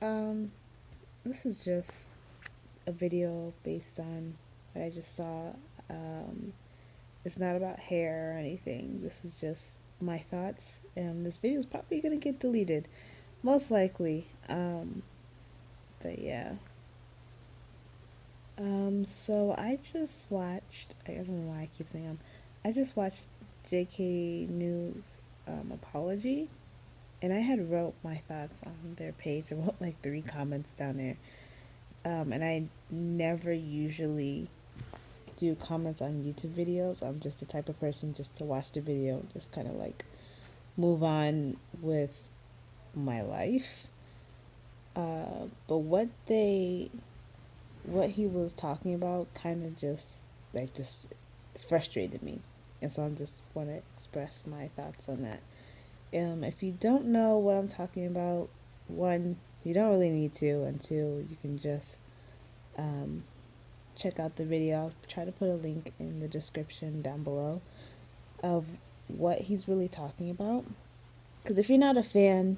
Um, this is just a video based on what I just saw. Um, it's not about hair or anything. This is just my thoughts. This video is probably gonna get deleted, most likely. But yeah. So I just watched. I don't know why I keep saying I just watched J.K. News apology, and I had wrote my thoughts on their page. I wrote like 3 comments down there. And I never usually do comments on YouTube videos. I'm just the type of person just to watch the video, just kind of like move on with my life. But what he was talking about, kind of just frustrated me, and so I just want to express my thoughts on that. If you don't know what I'm talking about, one, you don't really need to, and two, you can just um, check out the video. I'll try to put a link in the description down below of what he's really talking about. Because if you're not a fan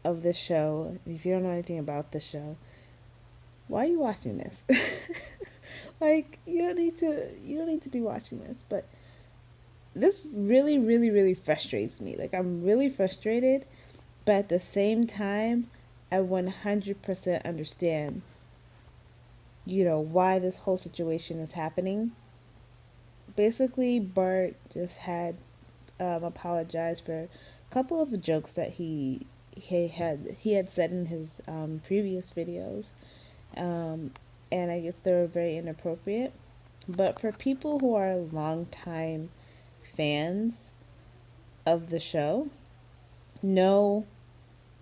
of this show, if you don't know anything about this show, why are you watching this? Like you don't need to be watching this. But this really, really, really frustrates me. Like I'm really frustrated, but at the same time, I 100% understand, why this whole situation is happening. Basically, Bart just had apologized for a couple of the jokes that he had said in his previous videos, um, and I guess they were very inappropriate. But for people who are longtime fans of the show, know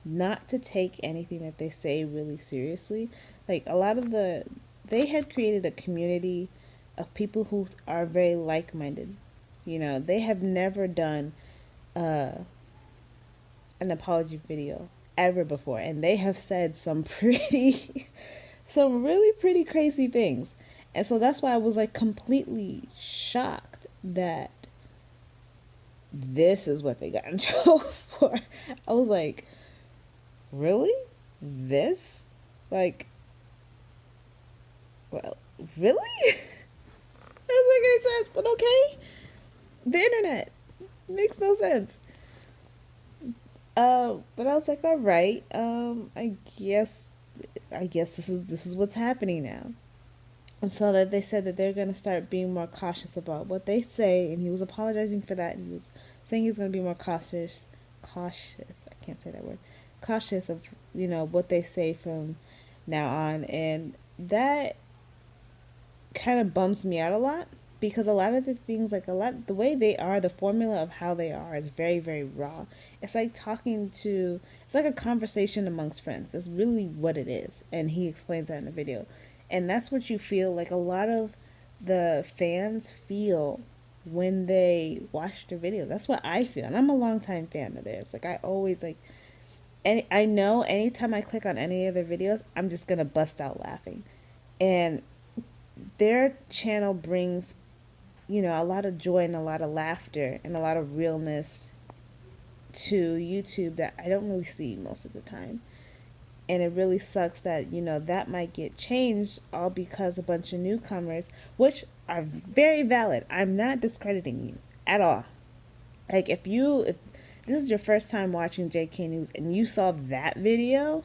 not to take anything that they say really seriously. Like a lot of they had created a community of people who are very like minded. They have never done uh, an apology video ever before, and they have said some some really pretty crazy things. And so that's why I was like completely shocked that this is what they got in trouble for. I was like, really? This? Like, well, really? Doesn't make any sense, but okay. The internet makes no sense. But I was like, all right. I guess this is what's happening now. And so that they said that they're gonna start being more cautious about what they say, and he was apologizing for that. And he was saying he's gonna be more cautious. Cautious. I can't say that word. Cautious of what they say from now on, and that kind of bums me out a lot because a lot of the things, like a lot the way they are, the formula of how they are is very, very raw. It's like a conversation amongst friends. That's really what it is, and he explains that in the video. And that's what you feel like a lot of the fans feel when they watch the video. That's what I feel, and I'm a long time fan of theirs. Like I always like any I know anytime I click on any of their videos, I'm just gonna bust out laughing. And their channel brings, a lot of joy and a lot of laughter and a lot of realness to YouTube that I don't really see most of the time. And it really sucks that, that might get changed all because a bunch of newcomers, which are very valid. I'm not discrediting you at all. Like if this is your first time watching JK News and you saw that video,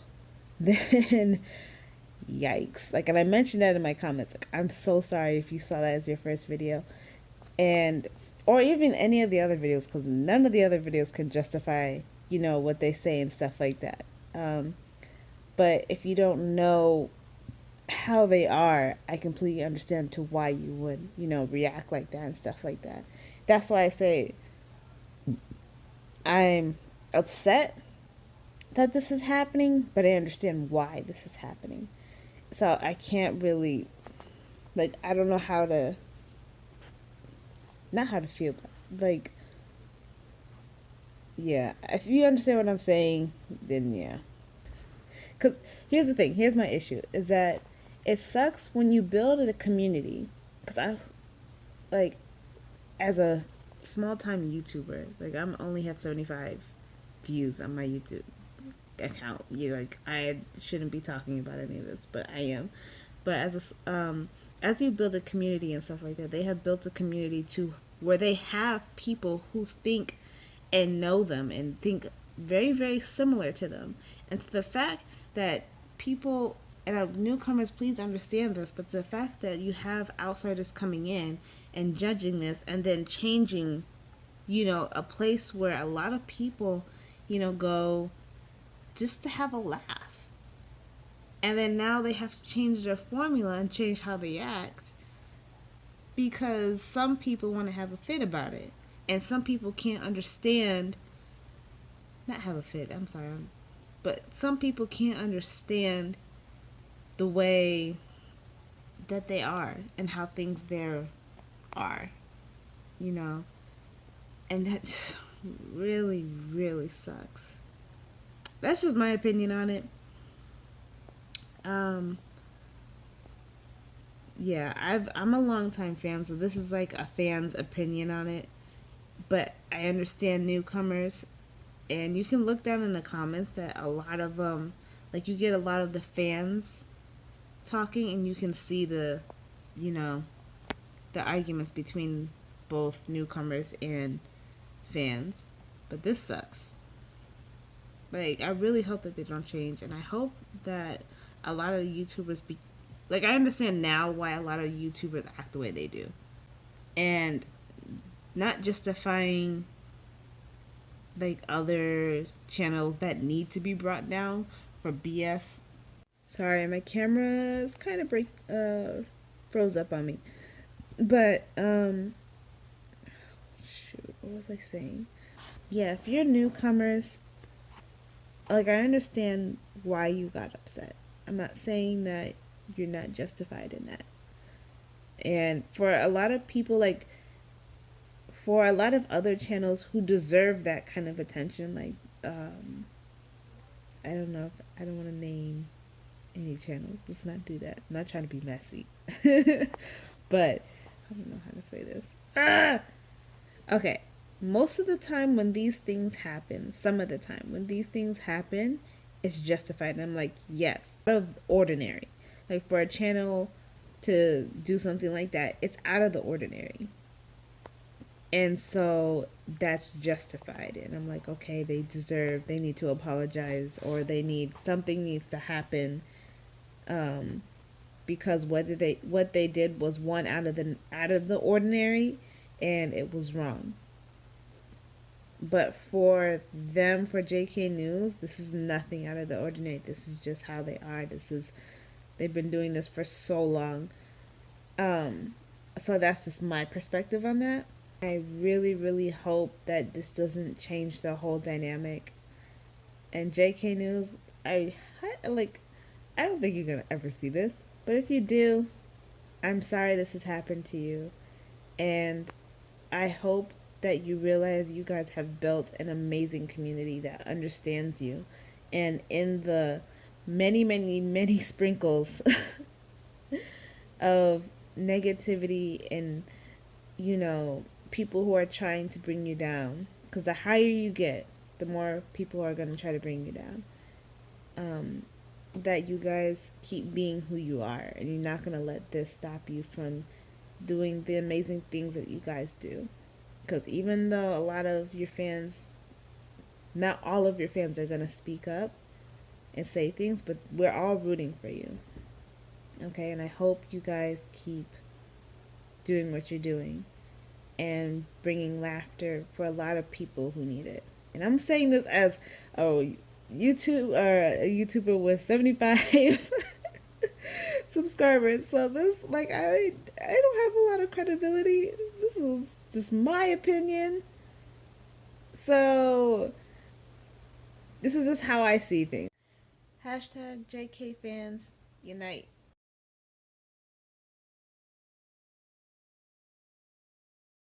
then yikes. Like, and I mentioned that in my comments. Like, I'm so sorry if you saw that as your first video, and or even any of the other videos, because none of the other videos can justify, what they say and stuff like that. But if you don't know how they are, I completely understand to why you would, react like that and stuff like that. That's why I say I'm upset that this is happening, but I understand why this is happening. So I can't really, like, I don't know how to, not how to feel, but like, yeah, if you understand what I'm saying, then yeah. Because here's the thing, here's my issue, is that it sucks when you build a community. Because like, as a small time YouTuber, like, I'm only have 75 views on my YouTube. account. You like, I shouldn't be talking about any of this, but I am. But as you build a community and stuff like that, they have built a community to where they have people who think and know them and think very, very similar to them. And to the fact that people and newcomers, please understand this, but the fact that you have outsiders coming in and judging this and then changing, a place where a lot of people, go just to have a laugh. And then now they have to change their formula and change how they act because some people want to have a fit about it. And some people can't understand, not have a fit, I'm sorry, but some people can't understand the way that they are and how things there are, and that just really, really sucks. That's just my opinion on it. Yeah, I'm a longtime fan, so this is like a fan's opinion on it. But I understand newcomers, and you can look down in the comments that a lot of like you get a lot of the fans talking, and you can see the arguments between both newcomers and fans. But this sucks. Like, I really hope that they don't change, and I hope that a lot of YouTubers like, I understand now why a lot of YouTubers act the way they do, and not justifying like other channels that need to be brought down for BS. Sorry, my camera is kind of froze up on me. But shoot, what was I saying? Yeah, if you're newcomers, like, I understand why you got upset. I'm not saying that you're not justified in that. And for a lot of people, like, for a lot of other channels who deserve that kind of attention, like, I don't know if I don't want to name any channels. Let's not do that. I'm not trying to be messy. But I don't know how to say this. Okay. Most of the time when these things happen, some of the time when these things happen, it's justified. And I'm like, yes, out of ordinary. Like, for a channel to do something like that, it's out of the ordinary. And so that's justified. And I'm like, okay, they need to apologize, or something needs to happen. Because what they did was one out of the ordinary, and it was wrong. But for JK News, this is nothing out of the ordinary. This is just how they are. They've been doing this for so long. So that's just my perspective on that. I really, really hope that this doesn't change the whole dynamic. And JK News, I don't think you're gonna ever see this, but if you do, I'm sorry this has happened to you, and I hope that you realize you guys have built an amazing community that understands you, and in the many, many, many sprinkles of negativity and people who are trying to bring you down, because the higher you get, the more people are going to try to bring you down, that you guys keep being who you are, and you're not going to let this stop you from doing the amazing things that you guys do. Because even though a lot of your fans, not all of your fans are going to speak up and say things, but we're all rooting for you. Okay, and I hope you guys keep doing what you're doing and bringing laughter for a lot of people who need it. And I'm saying this as a YouTuber with 75 subscribers. So this, like, I don't have a lot of credibility. This is just my opinion. So this is just how I see things. Hashtag JK fans unite.